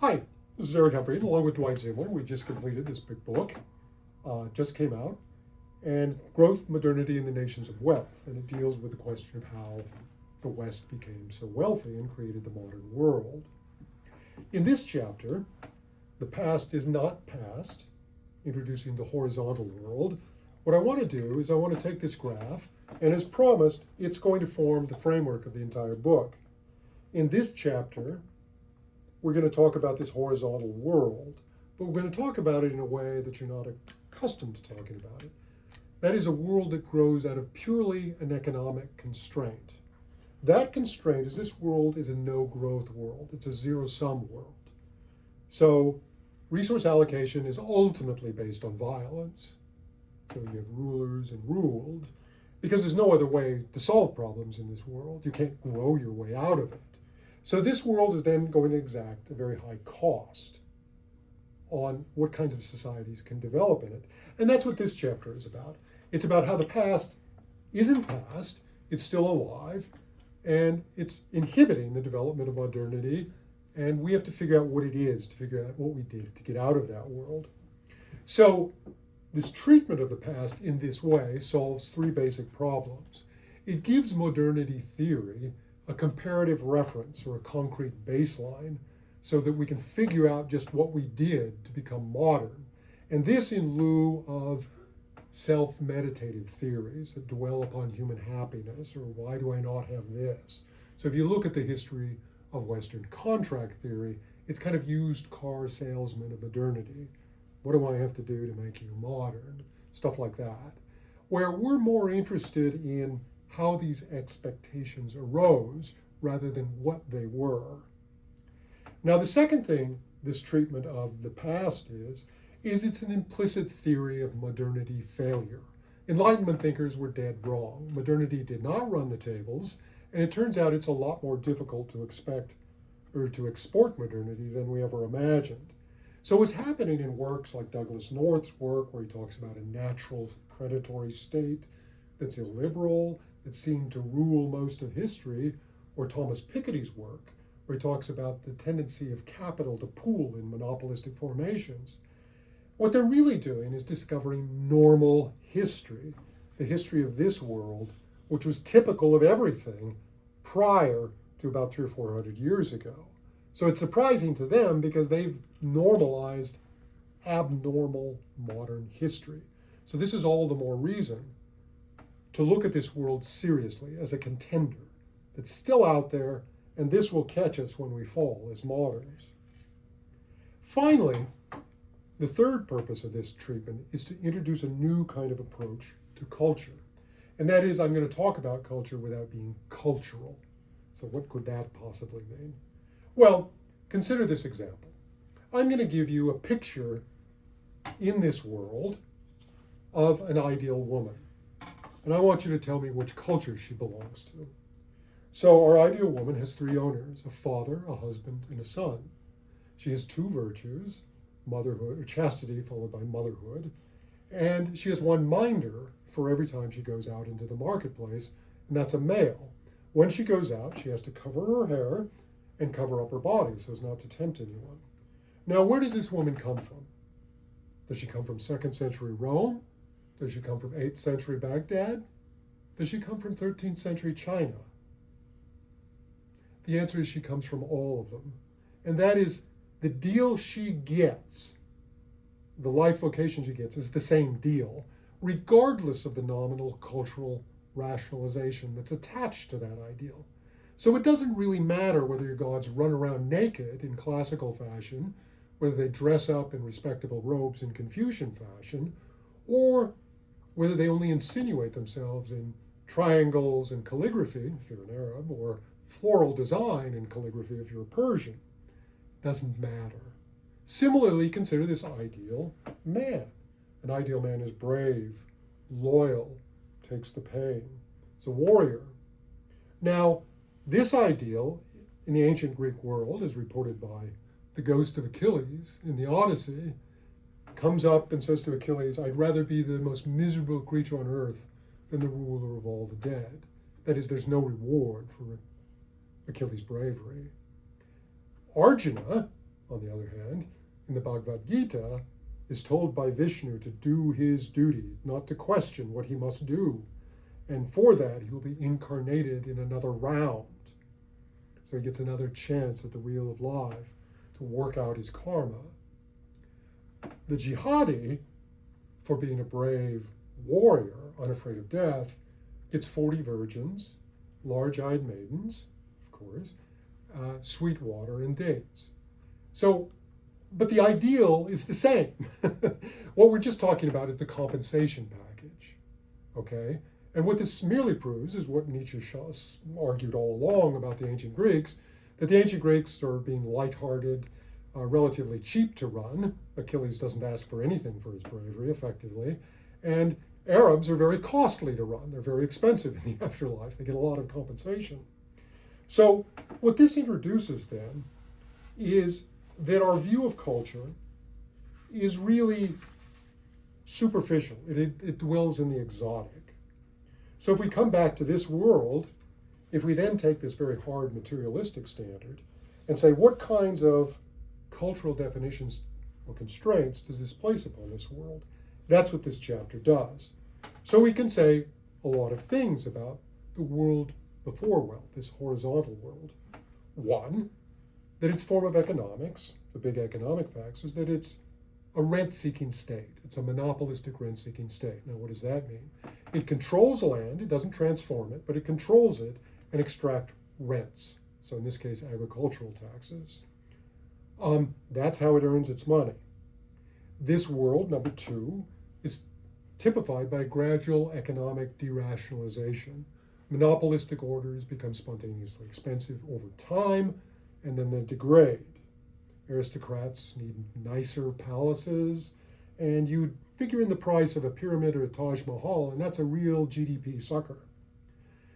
Hi, this is Eric Humphrey, along with Dwight Zimmerman. We just completed this big book, just came out, and Growth, Modernity, and the Nations of Wealth. And it deals with the question of how the West became so wealthy and created the modern world. In this chapter, the past is not past, introducing the horizontal world. What I want to do is I want to take this graph, and as promised, it's going to form the framework of the entire book. In this chapter, we're going to talk about this horizontal world, but we're going to talk about it in a way that you're not accustomed to talking about it. That is a world that grows out of purely an economic constraint. That constraint is this world is a no-growth world. It's a zero-sum world. So resource allocation is ultimately based on violence. So you have rulers and ruled, because there's no other way to solve problems in this world. You can't grow your way out of it. So this world is then going to exact a very high cost on what kinds of societies can develop in it. And that's what this chapter is about. It's about how the past isn't past, it's still alive, and it's inhibiting the development of modernity, and we have to figure out what it is, to figure out what we did to get out of that world. So this treatment of the past in this way solves three basic problems. It gives modernity theory a comparative reference or a concrete baseline so that we can figure out just what we did to become modern. And this in lieu of self-meditative theories that dwell upon human happiness or why do I not have this? So if you look at the history of Western contract theory, it's kind of used car salesman of modernity. What do I have to do to make you modern? Stuff like that. Where we're more interested in how these expectations arose rather than what they were. Now, the second thing this treatment of the past is it's an implicit theory of modernity failure. Enlightenment thinkers were dead wrong. Modernity did not run the tables, and it turns out it's a lot more difficult to expect or to export modernity than we ever imagined. So what's happening in works like Douglas North's work, where he talks about a natural predatory state that's illiberal, that seemed to rule most of history, or Thomas Piketty's work, where he talks about the tendency of capital to pool in monopolistic formations. What they're really doing is discovering normal history, the history of this world, which was typical of everything prior to about 300 or 400 years ago. So it's surprising to them because they've normalized abnormal modern history. So this is all the more reason to look at this world seriously as a contender that's still out there, and this will catch us when we fall as moderns. Finally, the third purpose of this treatment is to introduce a new kind of approach to culture. And that is, I'm going to talk about culture without being cultural. So what could that possibly mean? Well, consider this example. I'm going to give you a picture in this world of an ideal woman. And I want you to tell me which culture she belongs to. So our ideal woman has three owners, a father, a husband, and a son. She has two virtues, motherhood, or chastity followed by motherhood. And she has one minder for every time she goes out into the marketplace, and that's a male. When she goes out, she has to cover her hair and cover up her body so as not to tempt anyone. Now, where does this woman come from? Does she come from 2nd century Rome? Does she come from 8th century Baghdad? Does she come from 13th century China? The answer is she comes from all of them. And that is the deal she gets, the life vocation she gets, is the same deal, regardless of the nominal cultural rationalization that's attached to that ideal. So it doesn't really matter whether your gods run around naked in classical fashion, whether they dress up in respectable robes in Confucian fashion, or whether they only insinuate themselves in triangles and calligraphy, if you're an Arab, or floral design and calligraphy if you're a Persian. Doesn't matter. Similarly, consider this ideal man. An ideal man is brave, loyal, takes the pain, is a warrior. Now, this ideal in the ancient Greek world, as reported by the ghost of Achilles in the Odyssey, comes up and says to Achilles, I'd rather be the most miserable creature on earth than the ruler of all the dead. That is, there's no reward for Achilles' bravery. Arjuna on the other hand, in the Bhagavad Gita, is told by Vishnu to do his duty, not to question what he must do. And for that, he will be incarnated in another round. So he gets another chance at the wheel of life to work out his karma. The jihadi, for being a brave warrior, unafraid of death, gets 40 virgins, large-eyed maidens, of course, sweet water and dates. So, but the ideal is the same. What we're just talking about is the compensation package, okay? And what this merely proves is what Nietzsche argued all along about the ancient Greeks, that the ancient Greeks are being lighthearted, relatively cheap to run. Achilles doesn't ask for anything for his bravery, effectively. And Arabs are very costly to run. They're very expensive in the afterlife. They get a lot of compensation. So what this introduces then is that our view of culture is really superficial. It dwells in the exotic. So if we come back to this world, if we then take this very hard materialistic standard and say, what kinds of cultural definitions or constraints does this place upon this world? That's what this chapter does. So we can say a lot of things about the world before wealth, this horizontal world. One, that its form of economics, the big economic facts, is that it's a rent-seeking state. It's a monopolistic rent-seeking state. Now, what does that mean? It controls land, it doesn't transform it, but it controls it and extracts rents. So in this case, agricultural taxes. That's how it earns its money. This world, number two, is typified by gradual economic derationalization. Monopolistic orders become spontaneously expensive over time, and then they degrade. Aristocrats need nicer palaces, and you figure in the price of a pyramid or a Taj Mahal, and that's a real GDP sucker.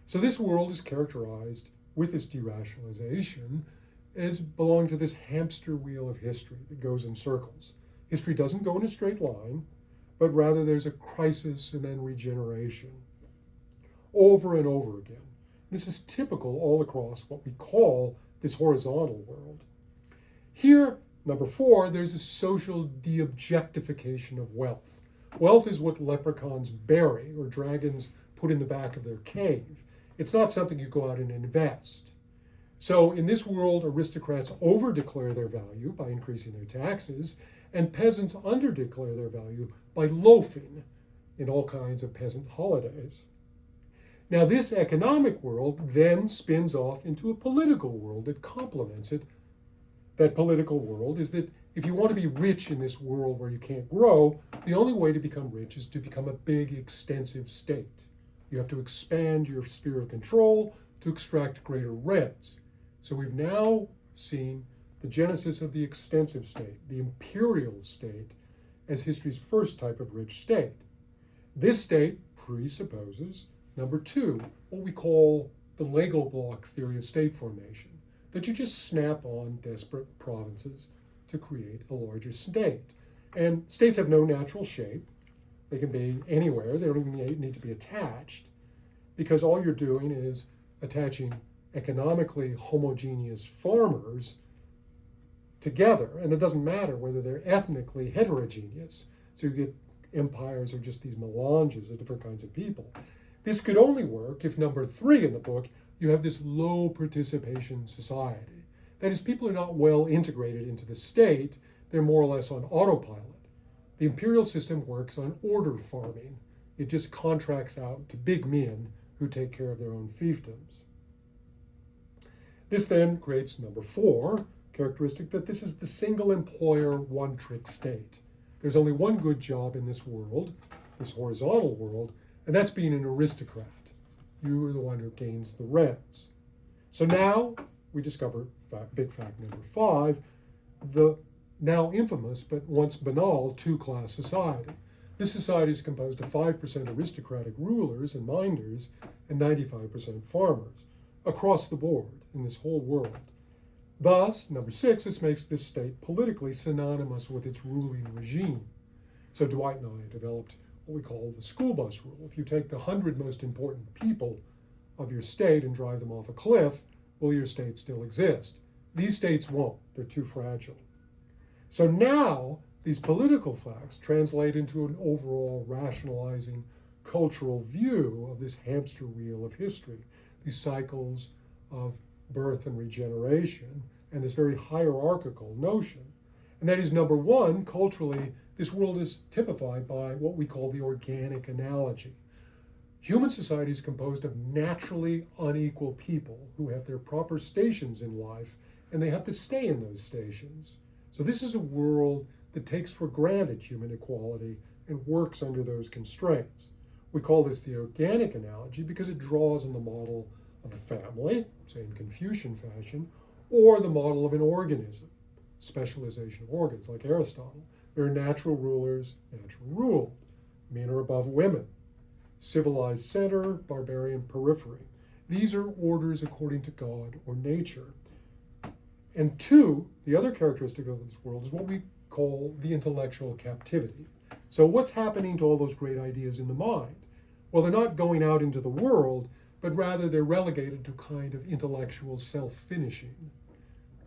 So this world is characterized with this derationalization as belonging to this hamster wheel of history that goes in circles. History doesn't go in a straight line, but rather there's a crisis and then regeneration over and over again. This is typical all across what we call this horizontal world. Here, number four, there's a social de-objectification of wealth. Wealth is what leprechauns bury or dragons put in the back of their cave. It's not something you go out and invest. So in this world, aristocrats over-declare their value by increasing their taxes, and peasants under-declare their value by loafing in all kinds of peasant holidays. Now, this economic world then spins off into a political world that complements it. That political world is that if you want to be rich in this world where you can't grow, the only way to become rich is to become a big, extensive state. You have to expand your sphere of control to extract greater rents. So we've now seen the genesis of the extensive state, the imperial state, as history's first type of rich state. This state presupposes, number two, what we call the Lego block theory of state formation, that you just snap on desperate provinces to create a larger state. And states have no natural shape. They can be anywhere. They don't even need to be attached, because all you're doing is attaching economically homogeneous farmers together, and it doesn't matter whether they're ethnically heterogeneous. So you get empires or just these melanges of different kinds of people. This could only work if, number three in the book, you have this low participation society. That is, people are not well integrated into the state, they're more or less on autopilot. The imperial system works on order farming. It just contracts out to big men who take care of their own fiefdoms. This then creates, number four, characteristic that this is the single employer, one-trick state. There's only one good job in this world, this horizontal world, and that's being an aristocrat. You are the one who gains the rents. So now we discover big fact number five, the now infamous but once banal two-class society. This society is composed of 5% aristocratic rulers and minders and 95% farmers across the board in this whole world. Thus, number six, this makes this state politically synonymous with its ruling regime. So Dwight and I developed what we call the school bus rule. If you take the 100 most important people of your state and drive them off a cliff, will your state still exist? These states won't. They're too fragile. So now these political facts translate into an overall rationalizing cultural view of this hamster wheel of history, these cycles of birth and regeneration, and this very hierarchical notion. And that is, number one, culturally, this world is typified by what we call the organic analogy. Human society is composed of naturally unequal people who have their proper stations in life, and they have to stay in those stations. So this is a world that takes for granted human equality and works under those constraints. We call this the organic analogy because it draws on the model of the family, say in Confucian fashion, or the model of an organism, specialization of organs, like Aristotle. There are natural rulers, natural ruled. Men are above women. Civilized center, barbarian periphery. These are orders according to God or nature. And two, the other characteristic of this world is what we call the intellectual captivity. So what's happening to all those great ideas in the mind? Well, they're not going out into the world, but rather they're relegated to kind of intellectual self-finishing,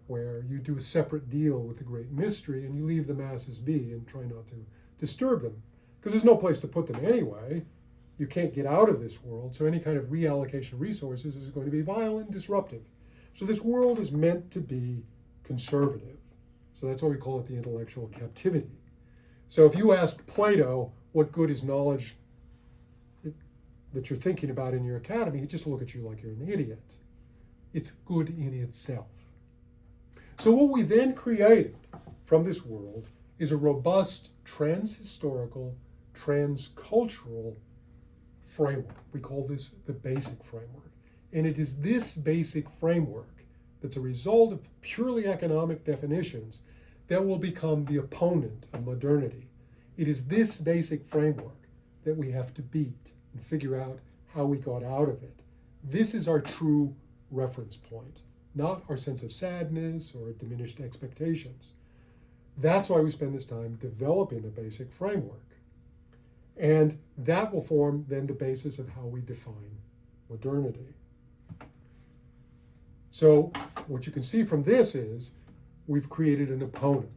where you do a separate deal with the great mystery and you leave the masses be and try not to disturb them. Because there's no place to put them anyway. You can't get out of this world, so any kind of reallocation of resources is going to be violent and disruptive. So this world is meant to be conservative. So that's why we call it the intellectual captivity. So if you asked Plato what good is knowledge that you're thinking about in your academy, he'd just look at you like you're an idiot. It's good in itself. So what we then created from this world is a robust trans-historical, trans-cultural framework. We call this the basic framework. And it is this basic framework that's a result of purely economic definitions that will become the opponent of modernity. It is this basic framework that we have to beat and figure out how we got out of it. This is our true reference point, not our sense of sadness or diminished expectations. That's why we spend this time developing the basic framework. And that will form then the basis of how we define modernity. So what you can see from this is we've created an opponent.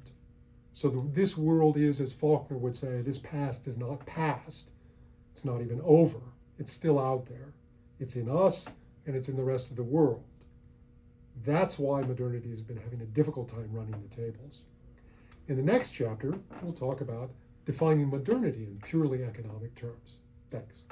So this world is, as Faulkner would say, this past is not past. It's not even over. It's still out there. It's in us and it's in the rest of the world. That's why modernity has been having a difficult time running the tables. In the next chapter, we'll talk about defining modernity in purely economic terms. Thanks.